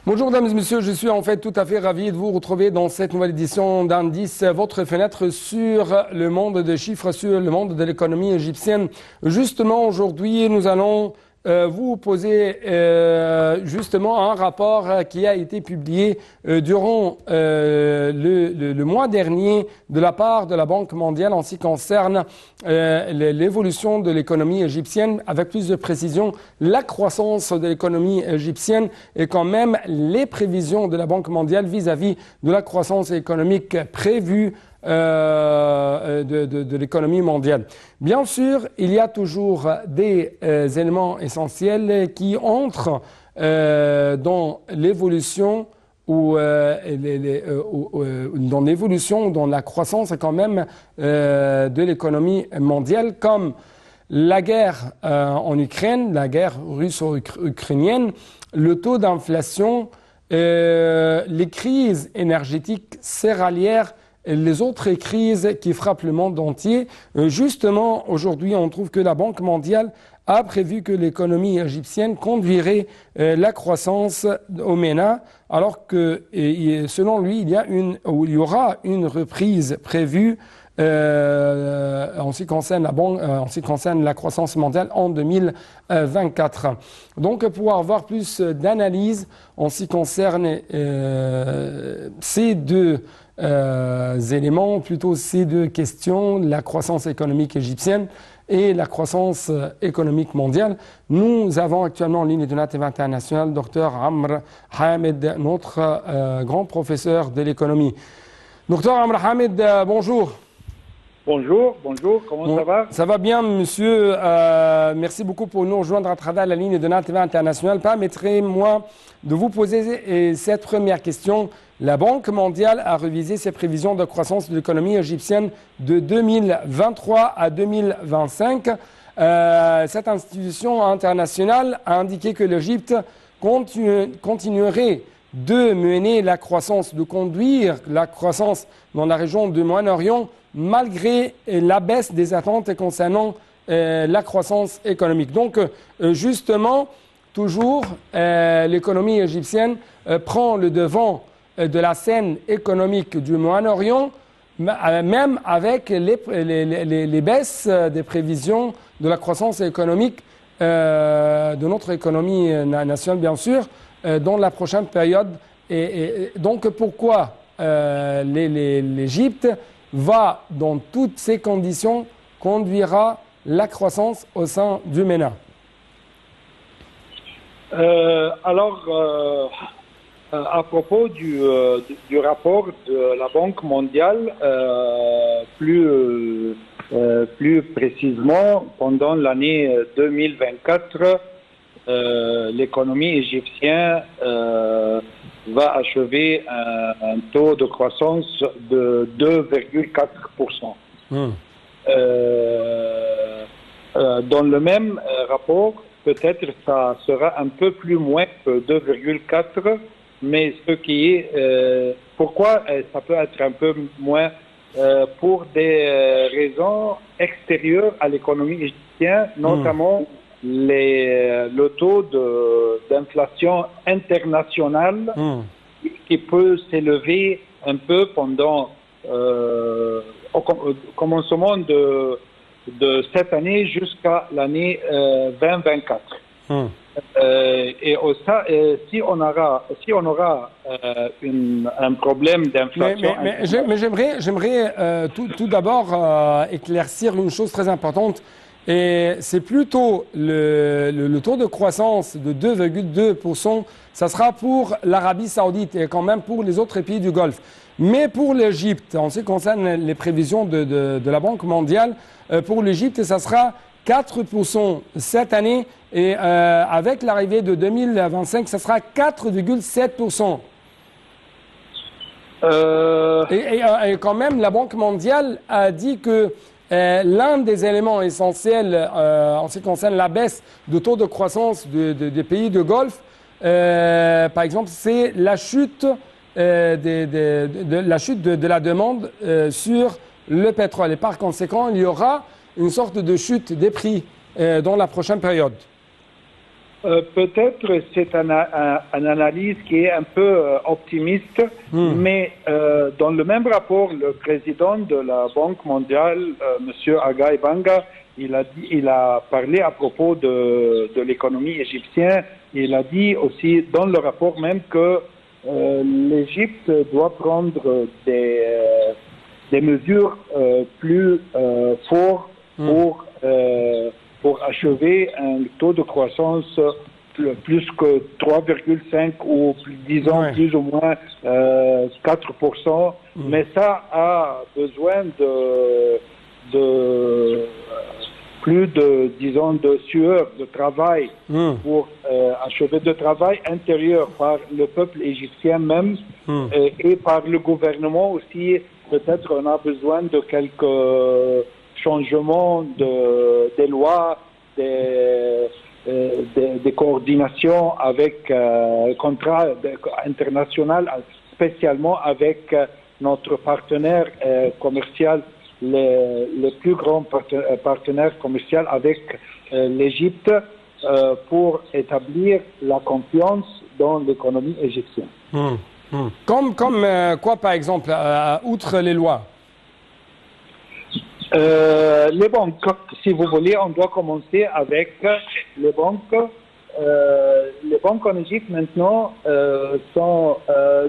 Bonjour mesdames et messieurs, je suis en fait tout à fait ravi de vous retrouver dans cette nouvelle édition d'Indice, votre fenêtre sur le monde des chiffres, sur le monde de l'économie égyptienne. Justement aujourd'hui nous allons vous poser justement un rapport qui a été publié durant le mois dernier de la part de la Banque mondiale en ce qui concerne l'évolution de l'économie égyptienne, avec plus de précision la croissance de l'économie égyptienne et quand même les prévisions de la Banque mondiale vis-à-vis de la croissance économique prévue de l'économie mondiale. Bien sûr, il y a toujours des éléments essentiels qui entrent dans l'évolution ou dans l'évolution, dans la croissance quand même de l'économie mondiale, comme la guerre en Ukraine, la guerre russo-ukrainienne, le taux d'inflation, les crises énergétiques céréalières, les autres crises qui frappent le monde entier. Justement, aujourd'hui, on trouve que la Banque mondiale a prévu que l'économie égyptienne conduirait la croissance au MENA, alors que, selon lui, il y aura une reprise prévue en ce qui concerne en ce qui concerne la croissance mondiale en 2024. Donc, pour avoir plus d'analyse en ce qui concerne ces deux éléments, plutôt ces deux questions, la croissance économique égyptienne et la croissance économique mondiale. Nous avons actuellement en ligne de Native International Dr Amr Hamed, notre grand professeur de l'économie. Dr Amr Hamed, bonjour. Bonjour, comment ça va? Ça va bien, monsieur. Merci beaucoup pour nous rejoindre à travers la ligne de Native International. Permettez-moi de vous poser cette première question. La Banque mondiale a révisé ses prévisions de croissance de l'économie égyptienne de 2023 à 2025. Cette institution internationale a indiqué que l'Égypte continuerait de mener la croissance, de conduire la croissance dans la région du Moyen-Orient, malgré la baisse des attentes concernant la croissance économique. Donc, justement, toujours, l'économie égyptienne prend le devant de la scène économique du Moyen-Orient, même avec les baisses des prévisions de la croissance économique de notre économie nationale, bien sûr, dans la prochaine période. Et donc, pourquoi l'Égypte va, dans toutes ces conditions, conduira la croissance au sein du MENA? À propos du rapport de la Banque mondiale, plus précisément, pendant l'année 2024, l'économie égyptienne va achever un taux de croissance de 2,4%. Dans le même rapport, peut-être ça sera un peu plus moins que 2,4%, mais ce qui est... pourquoi ça peut être un peu moins? Pour des raisons extérieures à l'économie égyptienne, notamment le taux d'inflation internationale qui peut s'élever un peu pendant au commencement de cette année jusqu'à l'année 2024. Et si on aura un problème d'inflation... Mais j'aimerais tout d'abord éclaircir une chose très importante. Et c'est plutôt le taux de croissance de 2,2%, ça sera pour l'Arabie Saoudite et quand même pour les autres pays du Golfe. Mais pour l'Égypte, en ce qui concerne les prévisions de la Banque mondiale, pour l'Égypte, ça sera 4% cette année et avec l'arrivée de 2025, ça sera 4,7%. Et quand même, la Banque mondiale a dit que l'un des éléments essentiels en ce qui concerne la baisse de taux de croissance des pays de Golfe, par exemple, c'est la chute de la demande sur le pétrole. Et par conséquent, il y aura une sorte de chute des prix dans la prochaine période. Peut-être c'est une analyse qui est un peu optimiste, mais dans le même rapport, le président de la Banque mondiale, M. Aga Banga, il a parlé à propos de l'économie égyptienne. Il a dit aussi dans le rapport même que l'Égypte doit prendre des mesures plus fortes pour achever un taux de croissance plus que 3,5 ou disons plus ou moins 4%. Mais ça a besoin de plus de, disons, de sueur, de travail pour achever de travail intérieur par le peuple égyptien même et par le gouvernement aussi. Peut-être on a besoin de quelques changements des lois, des coordinations avec contrats internationaux, spécialement avec notre partenaire commercial, le plus grand partenaire commercial avec l'Égypte, pour établir la confiance dans l'économie égyptienne. Comme quoi, par exemple, outre les lois? Les banques, si vous voulez, on doit commencer avec les banques. Les banques en Égypte maintenant sont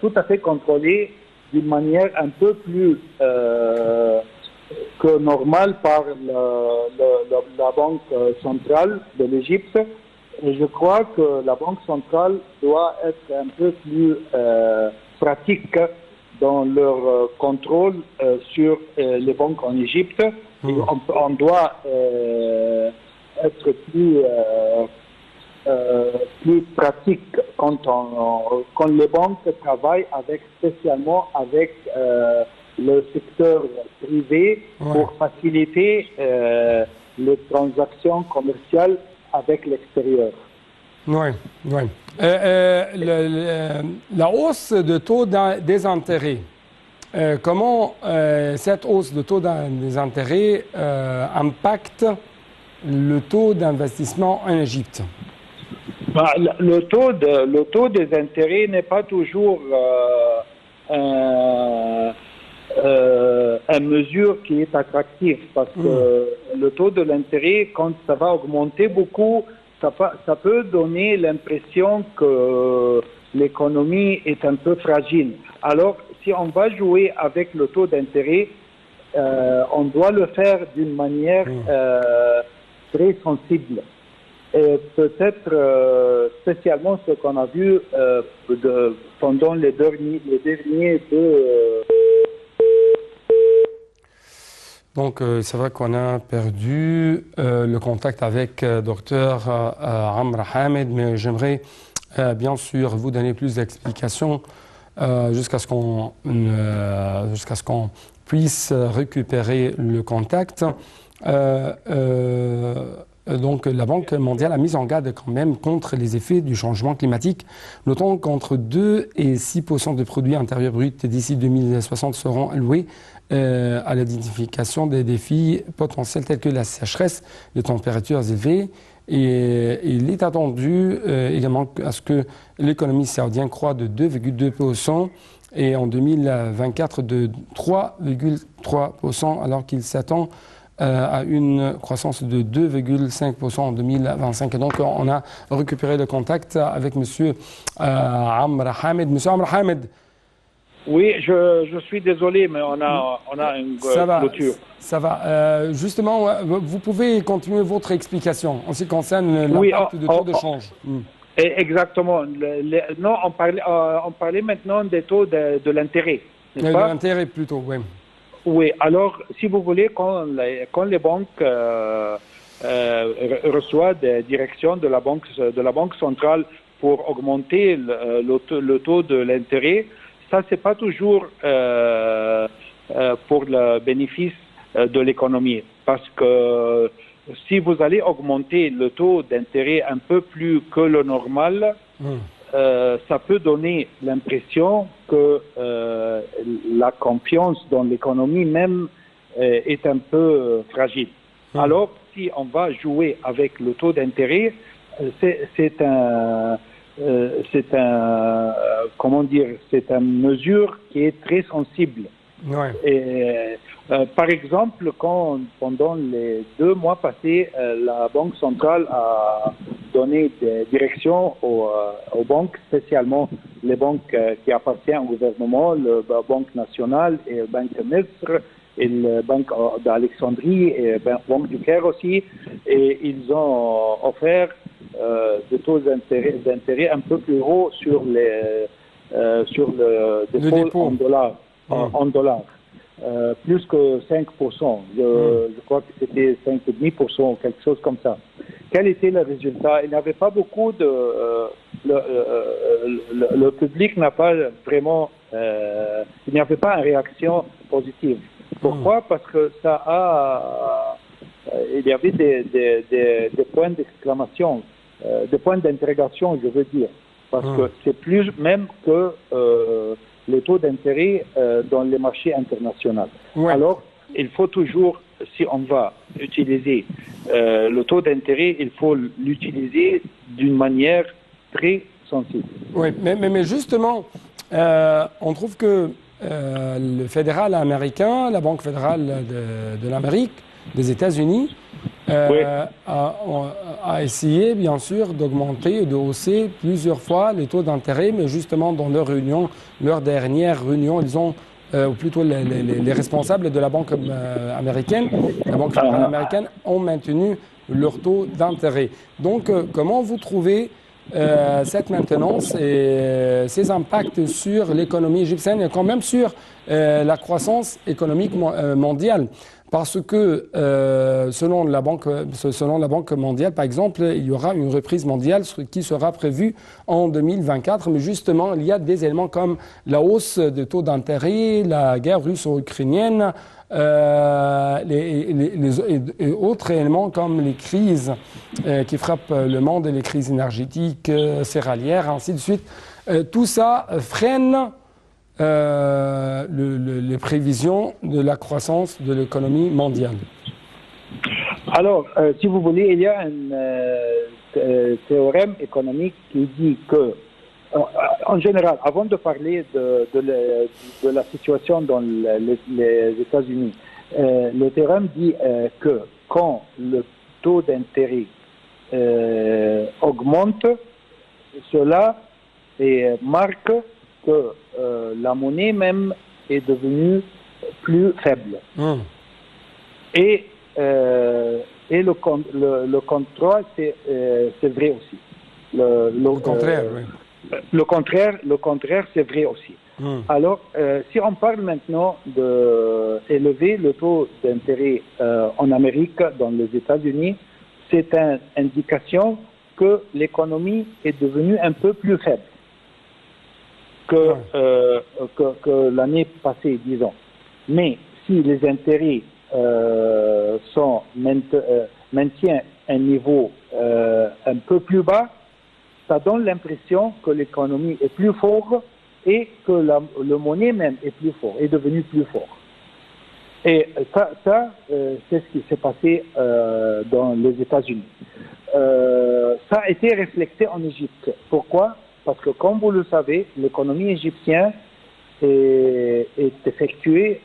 tout à fait contrôlées d'une manière un peu plus que normale par la Banque centrale de l'Égypte. Et je crois que la Banque centrale doit être un peu plus pratique dans leur contrôle sur les banques en Égypte. On doit être plus pratique quand les banques travaillent spécialement avec le secteur privé pour faciliter les transactions commerciales avec l'extérieur. Oui. La hausse de taux des intérêts, comment cette hausse de taux des intérêts impacte le taux d'investissement en Égypte? Le taux des intérêts n'est pas toujours une mesure qui est attractive parce que le taux de l'intérêt, quand ça va augmenter beaucoup, ça peut donner l'impression que l'économie est un peu fragile. Alors, si on va jouer avec le taux d'intérêt, on doit le faire d'une manière très sensible. Et peut-être spécialement ce qu'on a vu pendant les derniers deux... Donc, c'est vrai qu'on a perdu le contact avec Dr Amr Hamed, mais j'aimerais bien sûr vous donner plus d'explications jusqu'à ce qu'on puisse récupérer le contact. Donc, la Banque mondiale a mis en garde quand même contre les effets du changement climatique, notant qu'entre 2 et 6% de produits intérieurs bruts d'ici 2060 seront alloués à l'identification des défis potentiels tels que la sécheresse, les températures élevées. Et il est attendu également à ce que l'économie saoudienne croît de 2,2% et en 2024 de 3,3%, alors qu'il s'attend à une croissance de 2,5% en 2025. Et donc, on a récupéré le contact avec M. Amr Hamed. M. Amr Hamed. Oui, je suis désolé, mais on a une clôture. Ça va. Justement, vous pouvez continuer votre explication en ce qui concerne l'impact de taux de change. Exactement. Non, on parlait maintenant des taux de l'intérêt. De l'intérêt plutôt, oui. Oui, alors, si vous voulez, quand les banques reçoivent des directions de la banque centrale pour augmenter le taux de l'intérêt, ça, c'est pas toujours pour le bénéfice de l'économie. Parce que si vous allez augmenter le taux d'intérêt un peu plus que le normal, ça peut donner l'impression que la confiance dans l'économie même est un peu fragile. Alors, si on va jouer avec le taux d'intérêt, c'est un, comment dire, c'est une mesure qui est très sensible. Ouais. Et, par exemple, quand pendant les 2 mois passés, la Banque centrale a donné des directions aux banques, spécialement les banques qui appartiennent au gouvernement, la Banque nationale et la Banque de Misr, et la Banque d'Alexandrie et la Banque du Caire aussi, et ils ont offert des taux d'intérêt un peu plus hauts sur le dépôt en dollars. En dollars. Plus que 5%. Je crois que c'était 5,5% ou quelque chose comme ça. Quel était le résultat? Il n'y avait pas beaucoup de... le public n'a pas vraiment... il n'y avait pas une réaction positive. Pourquoi? Parce que ça a... il y avait des points d'exclamation, des points d'interrogation, je veux dire. Parce que c'est plus même que... les taux d'intérêt dans les marchés internationaux. Ouais. Alors, il faut toujours, si on va utiliser le taux d'intérêt, il faut l'utiliser d'une manière très sensible. Oui, mais justement, on trouve que le fédéral américain, la Banque fédérale de l'Amérique, des États-Unis, a essayé bien sûr d'augmenter et de hausser plusieurs fois les taux d'intérêt, mais justement dans leur dernière réunion, ils ont, ou plutôt les responsables de la Banque américaine, la Banque fédérale américaine, ont maintenu leur taux d'intérêt. Donc, comment vous trouvez cette maintenance et ses impacts sur l'économie égyptienne et quand même sur la croissance économique mondiale? Parce que selon la Banque mondiale, par exemple, il y aura une reprise mondiale qui sera prévue en 2024. Mais justement, il y a des éléments comme la hausse des taux d'intérêt, la guerre russo-ukrainienne, et autres éléments comme les crises qui frappent le monde, et les crises énergétiques, céréalières, ainsi de suite. Tout ça freine les prévisions de la croissance de l'économie mondiale. Alors, si vous voulez, il y a un théorème économique qui dit que, en général, avant de parler de la situation dans les États-Unis, le théorème dit que quand le taux d'intérêt augmente, cela marque que la monnaie même est devenue plus faible. Et le contraire, c'est vrai aussi. Le contraire, oui. Le contraire, c'est vrai aussi. Alors, si on parle maintenant d'élever le taux d'intérêt en Amérique, dans les États-Unis, c'est une indication que l'économie est devenue un peu plus faible que l'année passée, disons. Mais si les intérêts maintiennent un niveau un peu plus bas, ça donne l'impression que l'économie est plus forte et que le monnaie même est plus fort, est devenu plus fort. Et ça c'est ce qui s'est passé dans les États-Unis. Ça a été reflété en Égypte. Pourquoi? Parce que, comme vous le savez, l'économie égyptienne est effectuée,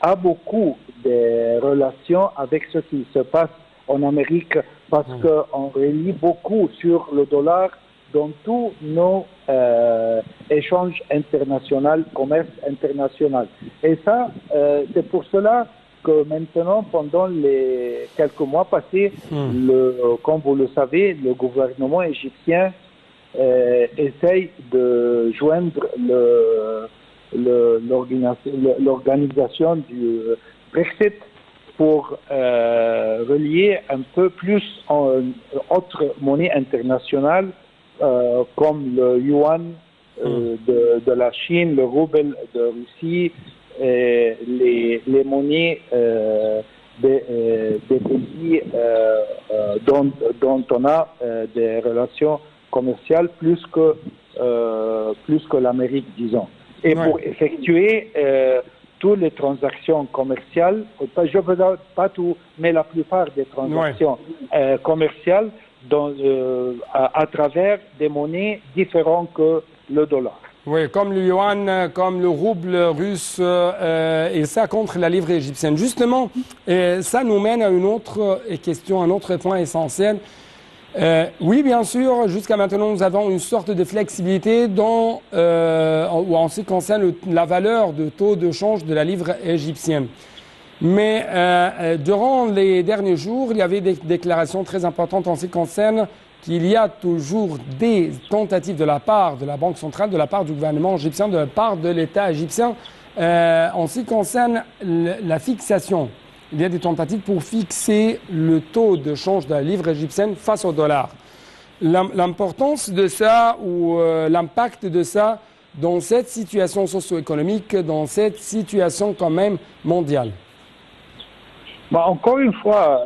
a beaucoup de relations avec ce qui se passe en Amérique, parce qu'on relie beaucoup sur le dollar dans tous nos échanges internationaux, commerce international. Et ça, c'est pour cela que maintenant, pendant les quelques mois passés, comme vous le savez, le gouvernement égyptien essaye de joindre l'organisation du Brexit pour relier un peu plus autres monnaies internationales comme le yuan de la Chine, le rouble de Russie, et les monnaies des pays dont on a des relations commerciales plus que l'Amérique, disons. Et pour effectuer toutes les transactions commerciales, je ne veux pas tout, mais la plupart des transactions commerciales à travers des monnaies différentes que le dollar. Oui, comme le yuan, comme le rouble russe, et ça contre la livre égyptienne. Justement, ça nous mène à une autre question, un autre point essentiel. Oui, bien sûr, jusqu'à maintenant, nous avons une sorte de flexibilité en ce qui concerne la valeur de taux de change de la livre égyptienne. Mais durant les derniers jours, il y avait des déclarations très importantes en ce qui concerne qu'il y a toujours des tentatives de la part de la Banque centrale, de la part du gouvernement égyptien, de la part de l'État égyptien, en ce qui concerne la fixation. Il y a des tentatives pour fixer le taux de change de la livre égyptienne face au dollar. L'importance de ça ou l'impact de ça dans cette situation socio-économique, dans cette situation quand même mondiale. Encore une fois,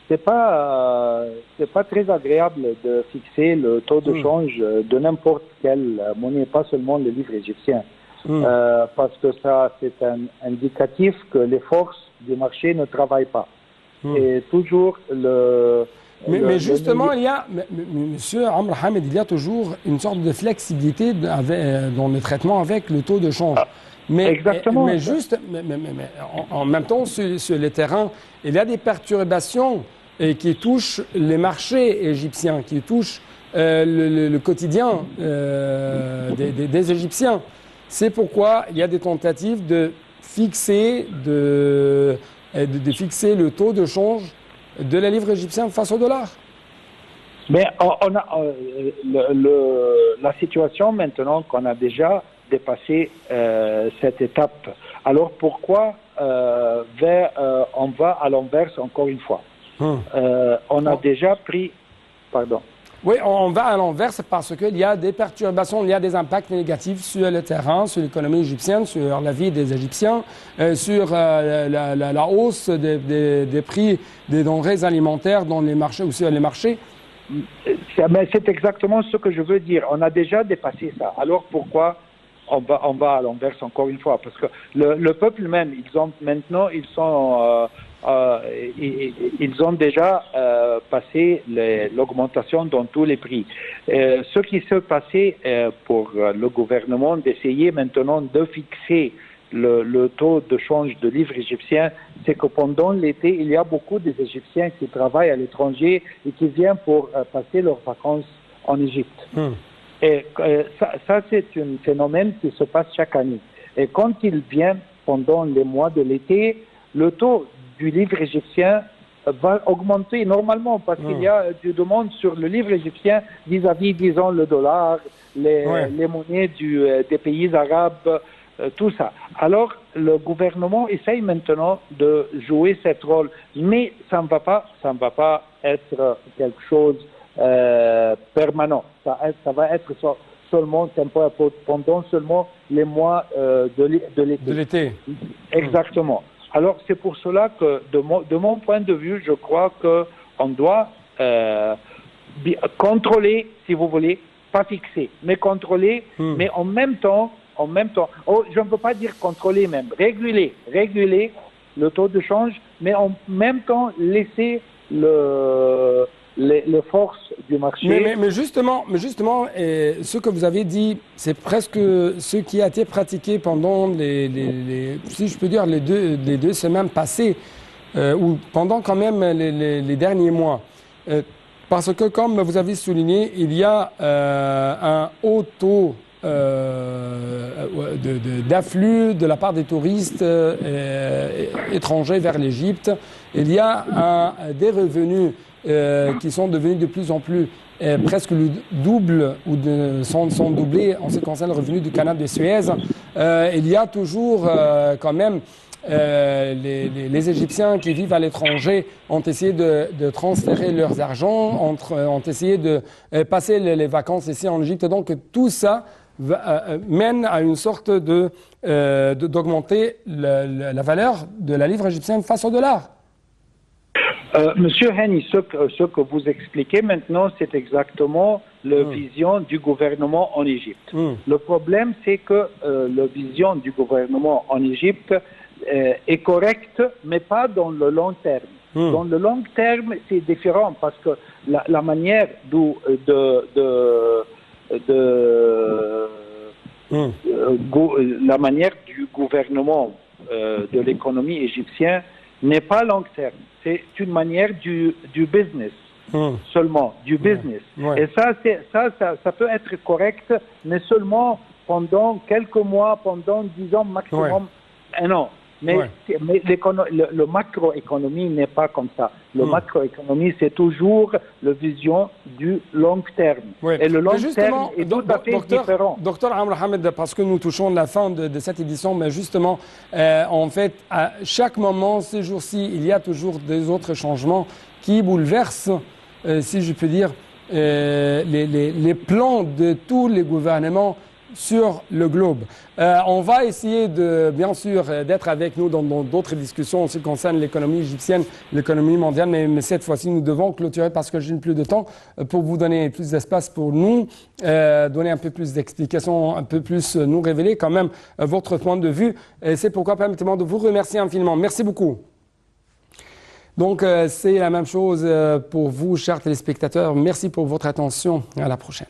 c'est pas très agréable de fixer le taux de change de n'importe quelle monnaie, pas seulement le livre égyptien. Parce que ça, c'est un indicatif que les forces du marché ne travaillent pas. Et toujours Mais justement, il y a, Monsieur Amr Hamed, il y a toujours une sorte de flexibilité dans le traitement avec le taux de change. Exactement. Mais en même temps, sur le terrain, il y a des perturbations qui touchent les marchés égyptiens, qui touchent le quotidien des Égyptiens. C'est pourquoi il y a des tentatives de fixer le taux de change de la livre égyptienne face au dollar. Mais on a la situation maintenant qu'on a déjà dépassé cette étape. Alors pourquoi on va à l'inverse encore une fois? On a déjà pris... Pardon. Oui, on va à l'inverse parce qu'il y a des perturbations, il y a des impacts négatifs sur le terrain, sur l'économie égyptienne, sur la vie des Égyptiens, sur la hausse des prix des denrées alimentaires dans les marchés ou sur les marchés. C'est exactement ce que je veux dire. On a déjà dépassé ça. Alors pourquoi on va à l'inverse encore une fois? Parce que le peuple même, ils ont déjà passé l'augmentation dans tous les prix. Ce qui s'est passé pour le gouvernement d'essayer maintenant de fixer le taux de change de livre égyptien, c'est que pendant l'été, il y a beaucoup des Égyptiens qui travaillent à l'étranger et qui viennent pour passer leurs vacances en Égypte. Et ça, c'est un phénomène qui se passe chaque année. Et quand ils viennent pendant les mois de l'été, le taux du livre égyptien va augmenter normalement parce qu'il y a du demande sur le livre égyptien vis-à-vis, disons, le dollar, les monnaies des pays arabes, tout ça. Alors, le gouvernement essaye maintenant de jouer ce rôle, mais ça ne va pas être quelque chose permanent. Ça va être seulement temporaire pendant seulement les mois de l'été. De l'été. Exactement. Alors, c'est pour cela que, de mon point de vue, je crois qu'on doit contrôler, si vous voulez, pas fixer, mais contrôler, mais en même temps, je ne peux pas dire contrôler même, réguler le taux de change, mais en même temps laisser les forces du marché. Mais justement, ce que vous avez dit, c'est presque ce qui a été pratiqué pendant si je peux dire, les deux semaines passées, ou pendant quand même les derniers mois. Parce que, comme vous avez souligné, il y a un haut taux d'afflux de la part des touristes étrangers vers l'Égypte. Il y a des revenus qui sont devenus de plus en plus presque le double ou sont doublés en ce qui concerne le revenu du canal de Suez. Il y a toujours quand même les Égyptiens qui vivent à l'étranger ont essayé de transférer leurs argents, ont essayé de passer les vacances ici en Égypte. Donc tout ça mène à une sorte d'augmenter la valeur de la livre égyptienne face au dollar. Monsieur Henny, ce que vous expliquez maintenant, c'est exactement la vision du gouvernement en Égypte. Le problème, c'est que la vision du gouvernement en Égypte est correcte, mais pas dans le long terme. Dans le long terme, c'est différent parce que la manière la manière du gouvernement de l'économie égyptienne n'est pas long terme. C'est une manière du business seulement, du business. Et ça peut être correct, mais seulement pendant quelques mois, pendant 10 ans maximum, un an. Mais le macroéconomie n'est pas comme ça. Le macroéconomie, c'est toujours la vision du long terme. Et le long terme est tout à fait différent. Docteur Amr Hamed, parce que nous touchons la fin de cette édition, mais justement, en fait, à chaque moment, ces jours-ci, il y a toujours des autres changements qui bouleversent, si je peux dire, les plans de tous les gouvernements sur le globe. On va essayer bien sûr d'être avec nous dans d'autres discussions en ce qui concerne l'économie égyptienne, l'économie mondiale, mais cette fois-ci nous devons clôturer parce que je n'ai plus de temps pour vous donner plus d'espace pour nous, donner un peu plus d'explications, un peu plus nous révéler quand même votre point de vue. Et c'est pourquoi permettez-moi de vous remercier infiniment. Merci beaucoup. Donc c'est la même chose pour vous, chers téléspectateurs. Merci pour votre attention. À la prochaine.